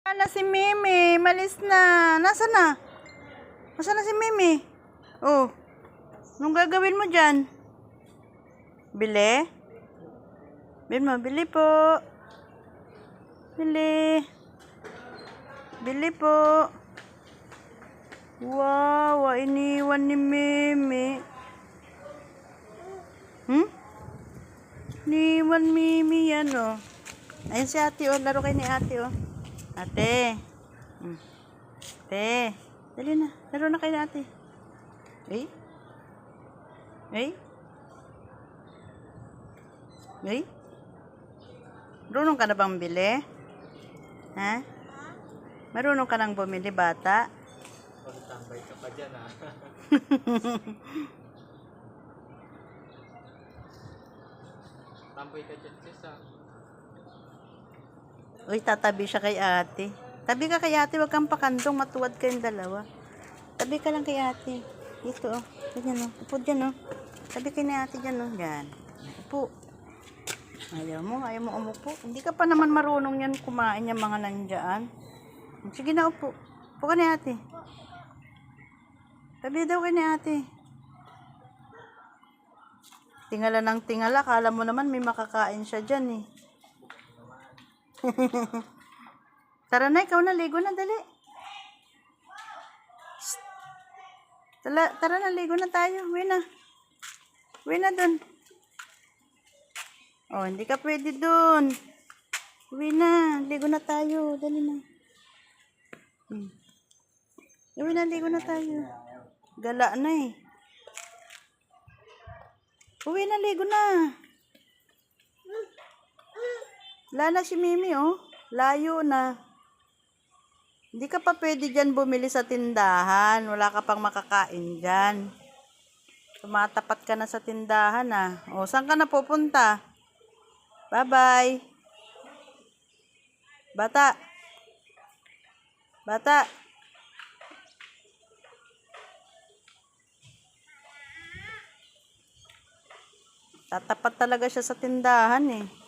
Na si Mimi, malis na. Nasaan na? Nasaan na si Mimi? Oh, anong gagawin mo dyan? Bili? Bili mo, bili po. Bili. Bili po. Wow, iniwan ni Mimi. Iniwan Mimi yan, oh. Ayun si ate, oh. Laro kayo ni ate, oh. Ate. Ate. Dali na. Laro na kayo na ate. Eh? Eh? Eh? Marunong ka na bang bili? Ha? Marunong ka nang bumili, bata? Tambay ka pa dyan, ha? Tambay ka dyan, sis, ha? Uy, tatabi siya kay ate. Tabi ka kay ate, wag kang pakandong, matuwad kayong dalawa. Tabi ka lang kay ate. Dito, oh. Ganyan, oh. Upo dyan, oh. Tabi kay ni ate dyan, oh. Yan. Upo. Ayaw mo umupo. Hindi ka pa naman marunong yan kumain yung mga nandiyan. Sige na, upo. Upo ka ni ate. Tabi daw kay ni ate. Tingala ng tingala, kala mo naman may makakain siya dyan, eh. Tara na, ikaw na, ligo na, dali. Tara na, ligo na tayo. Uwi na. Uwi na dun. Oh, hindi ka pwede dun. Uwi na, ligo na tayo. Dali na. Uwi na, ligo na tayo. Gala na, eh. Uwi na, ligo na. Wala na si Mimi, oh. Layo na. Hindi ka pa pwede dyan bumili sa tindahan. Wala ka pang makakain dyan. Tumatapat ka na sa tindahan, ah. O, saan ka na pupunta? Bye-bye. Bata. Bata. Tatapat talaga siya sa tindahan, eh.